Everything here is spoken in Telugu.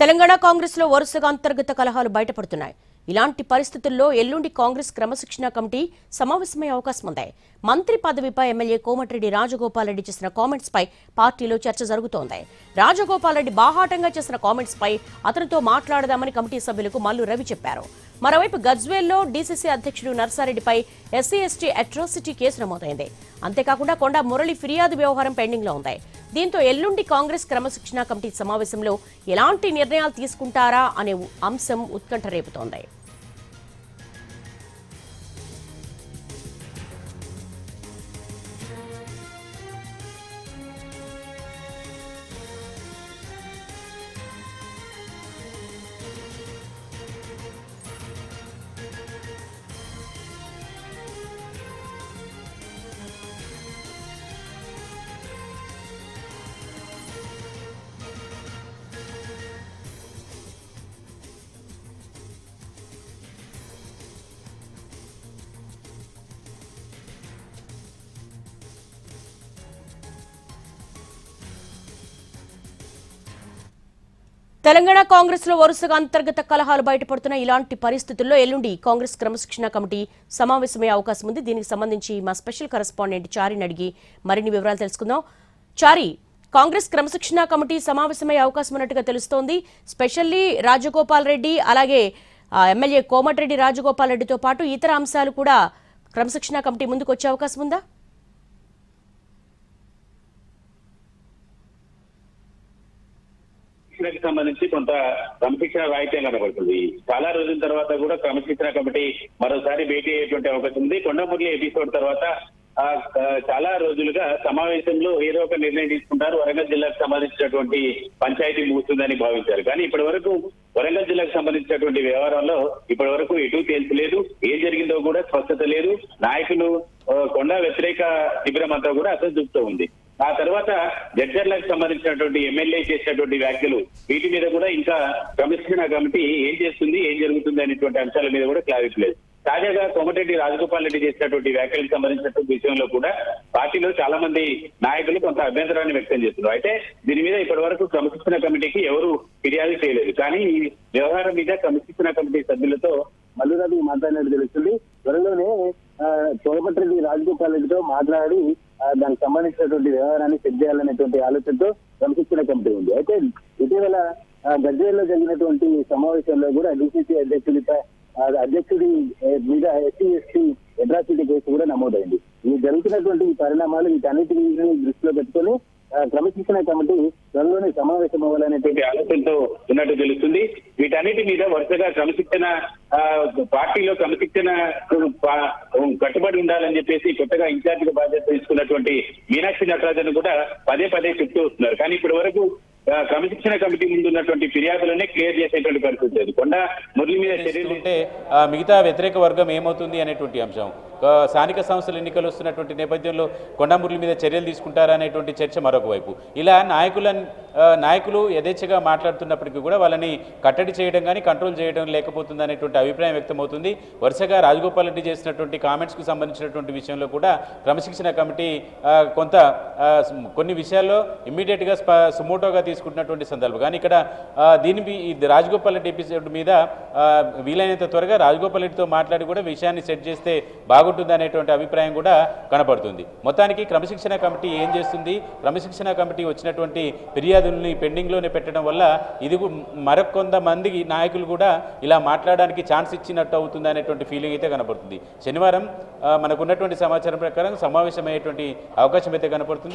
తెలంగాణ కాంగ్రెస్ లో వరుసగా అంతర్గత కలహాలు బయటపడుతున్నాయి. ఇలాంటి పరిస్థితుల్లో ఎల్లుండి కాంగ్రెస్ క్రమశిక్షణ కమిటీ సమావేశమయ్యే అవకాశం ఉంది. మంత్రి పదవిపై ఎమ్మెల్యే కోమటిరెడ్డి రాజగోపాల్ రెడ్డి చేసిన కామెంట్స్ పై పార్టీలో చర్చ జరుగుతోంది. రాజగోపాల్ రెడ్డి బాహాటంగా చేసిన కామెంట్స్ పై అతనితో మాట్లాడదామని కమిటీ సభ్యులకు మల్లు రవి చెప్పారు. మరోవైపు గజ్వేల్లో డీసీసీ అధ్యక్షుడు నర్సారెడ్డిపై ఎస్సీ ఎస్టీ అట్రాసిటీ కేసు నమోదైంది. అంతేకాకుండా కొండా మురళి ఫిర్యాదు వ్యవహారం పెండింగ్ లో ఉంది. దీంతో ఎల్లుండి కాంగ్రెస్ క్రమశిక్షణ కమిటీ సమావేశంలో ఎలాంటి నిర్ణయాలు తీసుకుంటారా అనే అంశం ఉత్కంఠ రేపుతోంది. తెలంగాణ కాంగ్రెస్ లో వరుసగా అంతర్గత కలహాలు బయటపడుతున్న ఇలాంటి పరిస్థితుల్లో ఎల్లుండి కాంగ్రెస్ క్రమశిక్షణ కమిటీ సమావేశమయ్యే అవకాశం ఉంది. దీనికి సంబంధించి మా స్పెషల్ కరెస్పాండెంట్ చారిని అడిగి మరిన్ని వివరాలు తెలుసుకుందాం. చారి, కాంగ్రెస్ క్రమశిక్షణ కమిటీ సమావేశమయ్యే అవకాశం ఉన్నట్టుగా తెలుస్తోంది. స్పెషల్లీ రాజగోపాల్ రెడ్డి అలాగే ఎమ్మెల్యే కోమటిరెడ్డి రాజగోపాల్ రెడ్డితో పాటు ఇతర అంశాలు కూడా క్రమశిక్షణ కమిటీ ముందుకు వచ్చే అవకాశం ఉందా? సంబంధించి కొంత క్రమశిక్షణ రాహిత్యం కనబడుతుంది. చాలా రోజుల తర్వాత కూడా క్రమశిక్షణ కమిటీ మరోసారి భేటీ అయ్యేటువంటి అవకాశం ఉంది. కొండమురళి ఎపిసోడ్ తర్వాత చాలా రోజులుగా సమావేశంలో ఏదో ఒక నిర్ణయం తీసుకుంటారు. వరంగల్ జిల్లాకు సంబంధించినటువంటి పంచాయతీ ముగుస్తుందని భావించారు. కానీ ఇప్పటి వరకు వరంగల్ జిల్లాకు సంబంధించినటువంటి వ్యవహారంలో ఇప్పటి వరకు ఎటు తేల్చలేదు. ఏం జరిగిందో కూడా స్పష్టత లేదు. నాయకులు కొండ వ్యతిరేక శిబిరం అంతా కూడా అసంతృప్తితో ఉంది. ఆ తర్వాత జడ్జర్లకు సంబంధించినటువంటి ఎమ్మెల్యే చేసినటువంటి వ్యాఖ్యలు వీటి మీద కూడా ఇంకా క్రమశిక్షణ కమిటీ ఏం చేస్తుంది, ఏం జరుగుతుంది అనేటువంటి అంశాల మీద కూడా క్లారిటీ లేదు. తాజాగా కోమటిరెడ్డి రాజగోపాల్ రెడ్డి చేసినటువంటి వ్యాఖ్యలకు సంబంధించినటువంటి విషయంలో కూడా పార్టీలో చాలా మంది నాయకులు కొంత అభ్యంతరాన్ని వ్యక్తం చేస్తున్నారు. అయితే దీని మీద ఇప్పటి వరకు క్రమశిక్షణ కమిటీకి ఎవరు ఫిర్యాదు చేయలేదు. కానీ ఈ వ్యవహారం మీద క్రమశిక్షణ కమిటీ సభ్యులతో మల్లు రవి మాట్లాడినట్టు తెలుస్తుంది. త్వరలోనే కోమటిరెడ్డి రాజగోపాల్ రెడ్డితో మాట్లాడి దానికి సంబంధించినటువంటి వ్యవహారాన్ని సెట్ చేయాలనేటువంటి ఆలోచనతో క్రమశిక్షణ కమిటీ ఉంది. అయితే ఇటీవల గజ్వేల్లో జరిగినటువంటి సమావేశంలో కూడా డీసీసీ అధ్యక్షుడి మీద ఎస్సీ ఎస్టీ అట్రాసిటీ కేసు కూడా నమోదైంది. ఈ జరుగుతున్నటువంటి పరిణామాలు వీటన్నిటిని దృష్టిలో పెట్టుకుని క్రమశిక్షణ కమిటీ త్వరలోనే సమావేశం అవ్వాలనేటువంటి ఆలోచనతో ఉన్నట్టు తెలుస్తుంది. వీటన్నిటి మీద వరుసగా క్రమశిక్షణ పార్టీలో క్రమశిక్షణ కట్టుబడి ఉండాలని చెప్పేసి కొత్తగా ఇన్ఛార్జిగా బాధ్యత తీసుకున్నటువంటి మీనాక్షి నటరాజన్ కూడా పదే పదే చెప్తూ వస్తున్నారు. కానీ ఇప్పటి వరకు క్రమశిక్షణ కమిటీ ముందు ఉన్నటువంటి ఫిర్యాదులనే క్లియర్ చేసేటువంటి పరిస్థితి లేదు. కొండ మురళి మీద చర్యలు ఉంటే మిగతా వ్యతిరేక వర్గం ఏమవుతుంది అనేటువంటి అంశం, స్థానిక సంస్థల ఎన్నికలు వస్తున్నటువంటి నేపథ్యంలో కొండమురళి మీద చర్యలు తీసుకుంటారా అనేటువంటి చర్చ మరొక వైపు. ఇలా నాయకులు యథేచ్ఛగా మాట్లాడుతున్నప్పటికీ కూడా వాళ్ళని కట్టడి చేయడం కానీ కంట్రోల్ చేయడం లేకపోతుంది అనేటువంటి అభిప్రాయం వ్యక్తమవుతుంది. వరుసగా రాజగోపాల్ రెడ్డి చేసినటువంటి కామెంట్స్కు సంబంధించినటువంటి విషయంలో కూడా క్రమశిక్షణ కమిటీ కొన్ని విషయాల్లో ఇమ్మీడియట్గా సుమోటోగా తీసుకుంటున్నటువంటి సందర్భం. కానీ ఇక్కడ దీనికి రాజగోపాల్ రెడ్డి ఎపిసోడ్ మీద వీలైనంత త్వరగా రాజగోపాల్ రెడ్డితో మాట్లాడి కూడా విషయాన్ని సెట్ చేస్తే బాగుంటుంది అనేటువంటి అభిప్రాయం కూడా కనపడుతుంది. మొత్తానికి క్రమశిక్షణ కమిటీ ఏం చేస్తుంది, క్రమశిక్షణ కమిటీ వచ్చినటువంటి ఫిర్యాదుల్ని పెండింగ్లోనే పెట్టడం వల్ల ఇది మరికొంతమంది నాయకులు కూడా ఇలా మాట్లాడడానికి ఛాన్స్ ఇచ్చినట్టు అవుతుంది అనేటువంటి ఫీలింగ్ అయితే కనపడుతుంది. శనివారం మనకున్నటువంటి సమాచారం ప్రకారం సమావేశమయ్యేటువంటి అవకాశం అయితే కనపడుతుంది.